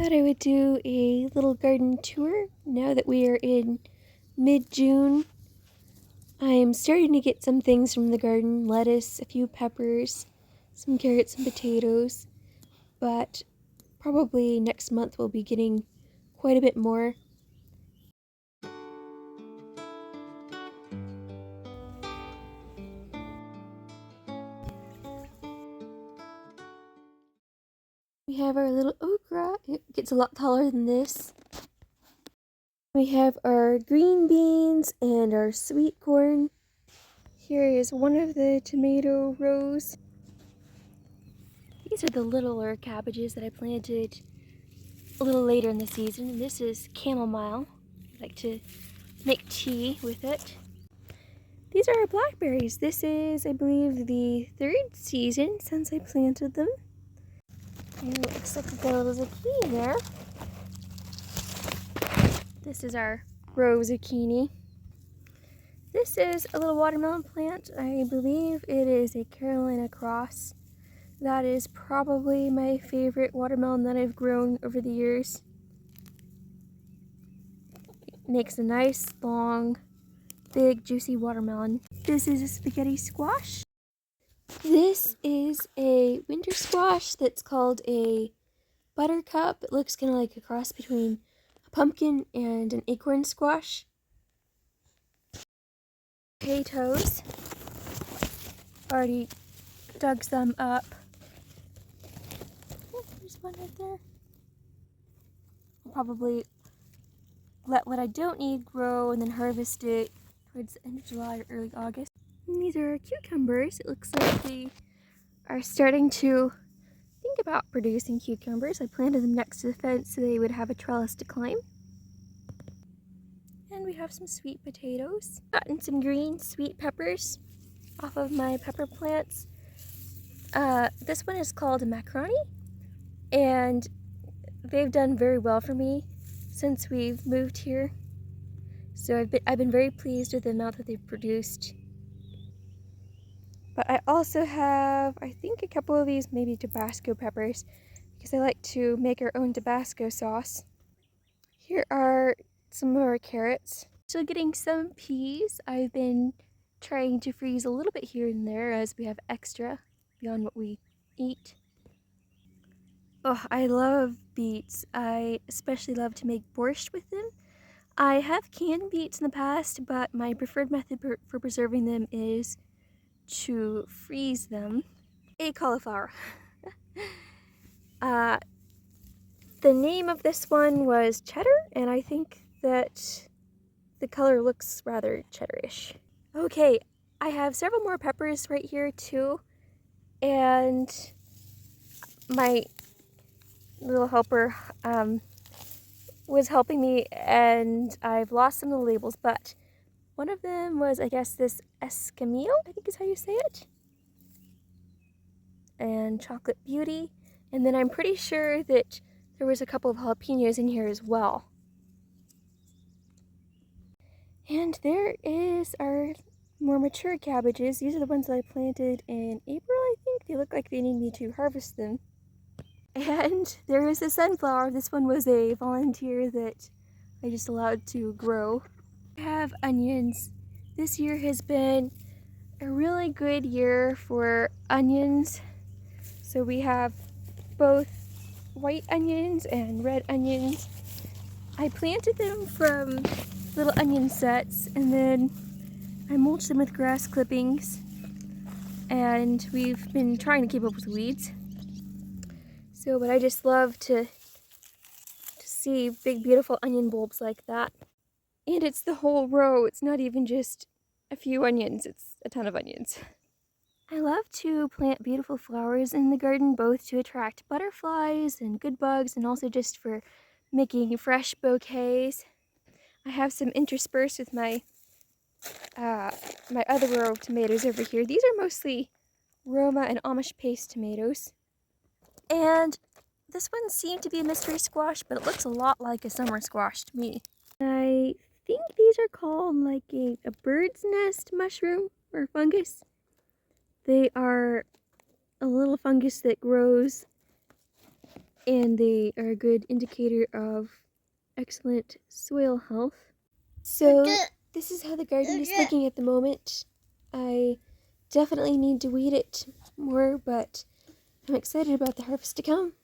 Thought I would do a little garden tour now that we are in mid-June. I'm starting to get some things from the garden, lettuce, a few peppers, some carrots and potatoes, but probably next month we'll be getting quite a bit more. We have our little okra. It gets a lot taller than this. We have our green beans and our sweet corn. Here is one of the tomato rows. These are the littler cabbages that I planted a little later in the season, and this is chamomile. I like to make tea with it. These are our blackberries. This is, I believe, the third season since I planted them. And it looks like we've got a little zucchini there. This is our row zucchini. This is a little watermelon plant. I believe it is a Carolina cross. That is probably my favorite watermelon that I've grown over the years. It makes a nice, long, big, juicy watermelon. This is a spaghetti squash. This is a winter squash that's called a buttercup. It looks kind of like a cross between a pumpkin and an acorn squash. Potatoes. Already dug some up. Oh, there's one right there. I'll probably let what I don't need grow and then harvest it towards the end of July or early August. And these are cucumbers. It looks like they are starting to think about producing cucumbers. I planted them next to the fence so they would have a trellis to climb. And we have some sweet potatoes. Gotten some green sweet peppers off of my pepper plants. This one is called a macaroni, and they've done very well for me since we've moved here. So I've been very pleased with the amount that they've produced. But I also have, I think, a couple of these maybe Tabasco peppers because I like to make our own Tabasco sauce. Here are some of our carrots. Still getting some peas. I've been trying to freeze a little bit here and there as we have extra beyond what we eat. Oh, I love beets. I especially love to make borscht with them. I have canned beets in the past, but my preferred method for preserving them is to freeze them. A cauliflower. The name of this one was cheddar, and I think that the color looks rather cheddarish. Okay, I have several more peppers right here too, and my little helper was helping me, and I've lost some of the labels, but one of them was, I guess, this Escamille, I think is how you say it, and Chocolate Beauty, and then I'm pretty sure that there was a couple of jalapenos in here as well. And there is our more mature cabbages. These are the ones that I planted in April, I think. They look like they need me to harvest them. And there is a sunflower. This one was a volunteer that I just allowed to grow. I have onions. This year has been a really good year for onions. So we have both white onions and red onions. I planted them from little onion sets, and then I mulched them with grass clippings, and we've been trying to keep up with weeds. So, but I just love to see big beautiful onion bulbs like that. And it's the whole row. It's not even just a few onions, it's a ton of onions. I love to plant beautiful flowers in the garden, both to attract butterflies and good bugs, and also just for making fresh bouquets. I have some interspersed with my my other row of tomatoes over here. These are mostly Roma and Amish paste tomatoes. And this one seemed to be a mystery squash, but it looks a lot like a summer squash to me. I think these are called like a bird's nest mushroom or fungus. They are a little fungus that grows and they are a good indicator of excellent soil health. So this is how the garden is looking at the moment. I definitely need to weed it more, but I'm excited about the harvest to come.